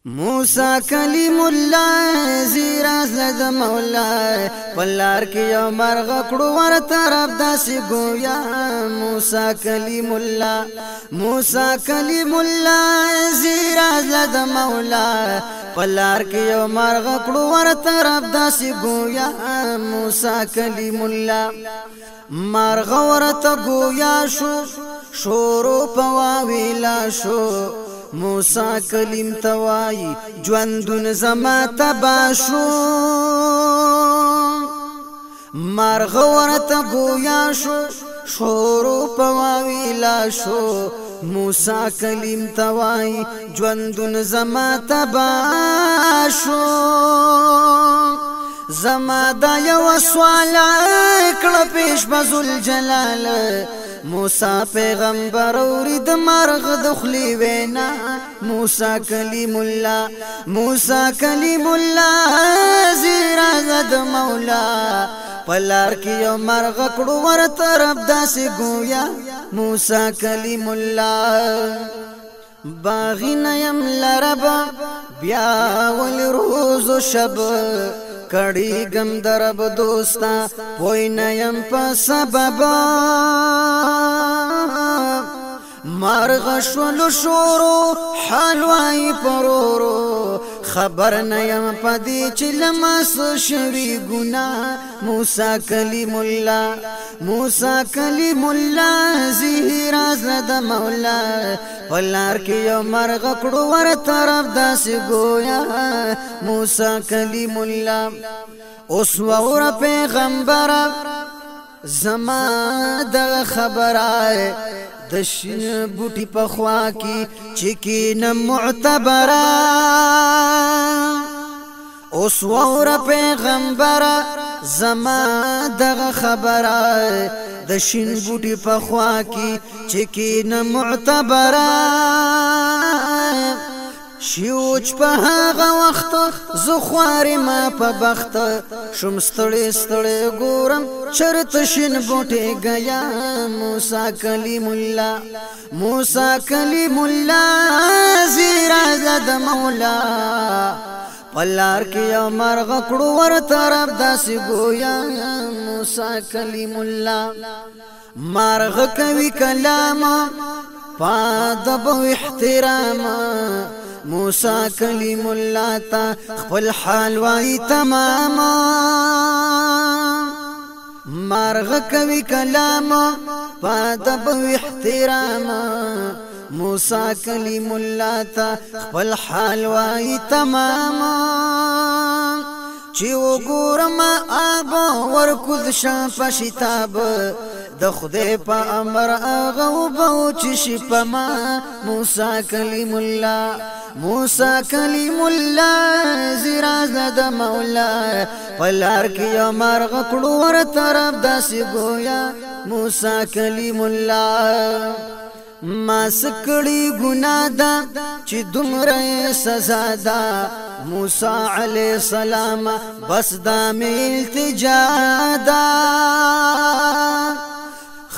موسى کلیم الله زیراز لد مولا پلار کی یو مرغ کړو ور طرف داسې گویا موسى کلیم الله زیراز لد مولا پلار کی یو مرغ کړو ور طرف داسې گویا موسى کلیم الله مرغ ورته گویا شورو پواویلا شو موسى کلیم توای ژوندون زما تباشو مرغ ورته گویا شورو پواویلا شو موسى کلیم توای ژوندون زما تباشو زما دا یو سوال کړه پیش بذل جلال موسى پیغمبر اورید مرغ دخلی وینا موسى کلیم الله زیراز مولا پلار کی یو مرغ کړو ور طرف داسې گویا موسى کلیم الله باغین یم لرب بیا ول روز و شب کڑی گم درب دوستا پوئی نیم پا سبب مرغ شولو شورو حلوائی پرورو خبر نیم پا دی چلمس شوی گنا موسى کلیم الله زیراز لد مولا پلار کی یو مرغ کړو ور طرف داسې گویا موسى کلیم الله اوس وور پیغمبر زما د خبره د شین بوټي په خوا کی چکین معتبره اوس وور پیغمبر زما د خبره د شین بوټي په خوا کی چکین معتبره شیوچ په هغه وخت زخوار ما په بخت شم ستړي ګورم چرته شین بوټي گیا موسى کلیم الله زیراز د مولا پلار کی یو مرغ کړو ور طرف داسې گویا موسى کلیم الله مرغ کوي کلام پادب و احترام موسى کلیم الله تا خپل حال وای تمام مرغ کوي کلام پادب و احترام موسى کلیم الله تا خپل حال وای تمام چی وګورم آب ورکوز شان په شتاب د خدای په امر هغه وبو چې شپه ما موسى کلیم الله زیراز د مولا پلار کی یو مرغ کړو ور طرف داسې گویا موسى کلیم الله ما سکړی ګناه ده چې دومره سزا ده موسى علیہ السلام بس دا می التجا ده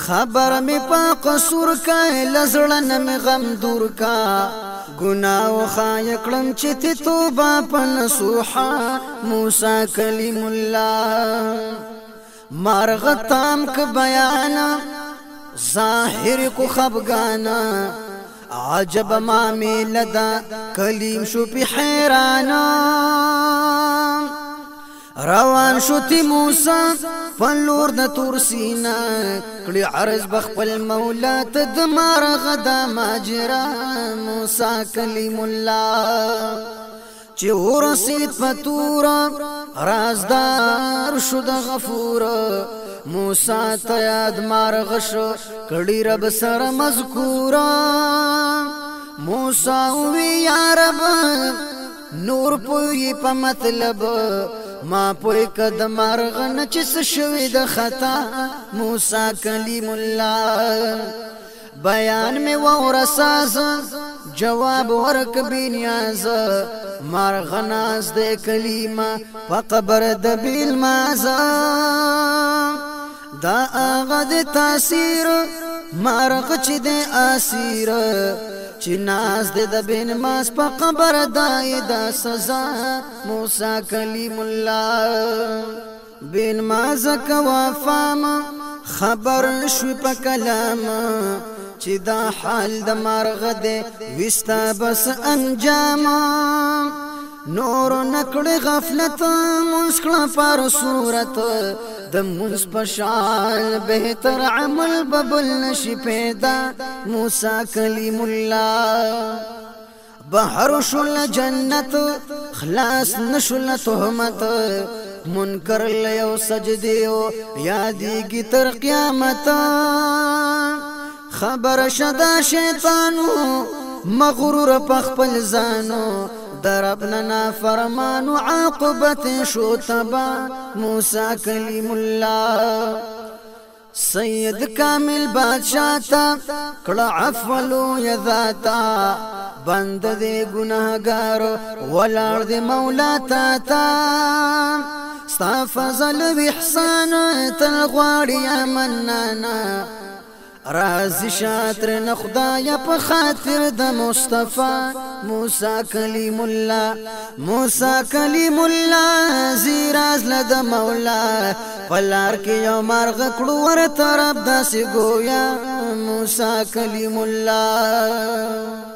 خبر می پا قصور کا لزړن می غم دور کا گناو خای کړم چې ته توبه پنسوحا موسى کلیم الله مرغ تام ک بیان ظاهر کو خفگانا عجب ما میلدا کلیم شو پی حیرانا روان شو تی موسى فلور د تور سینا کړي عرض بخپل مولا تد مرغ د ماجرا موسى کلیم الله چې ورسید پتورا رازدار شو د غفور موسى ته یاد مرغ شو کړي رب سره مذکورا موسى وی یا رب نور پوی په مطلب ما پوی کد مرغ نه چې شوی د خطا موسى کلیم الله بیان می ورساز جواب ورک بنیاز مرغ ناز د کلمه په قبر د بالمازا دا آغا د تاثیر مرغ چې د اسیر چې ناز دې د بن ماس په قبر دای دا سزا موسی کلیم الله بن ماز کوا فام خبر شو په کلام چې دا حال د مرغ دې وستا بس انجام نور نکړه غفلت مسکړه پر صورت د منس پشال بهتر عمل ببل نشي پیدا موسی کلیم الله بحر شل جنت خلاص نشل تهمت منکر لیو سجدیو یادیگی تر قیامت خبر شدا شیطانو مغرور پخپل زانو دربنا نافرمانو عاقبت شو تبا موسی کلیم الله سید کامل بادشاہ تا کڑا عفولو یذاتا بند دے گناہگارو ولار دے مولا تا ستا فضل و احسان تلغواری یا منانا رازی شاطر نخدایا پا خاطر دا مصطفی موسی کلیم اللہ موسی کلیم اللہ زیراز لدا مولا پلار کی یو مرغ کڑو ور طرف دا سی گویا موسی کلیم اللہ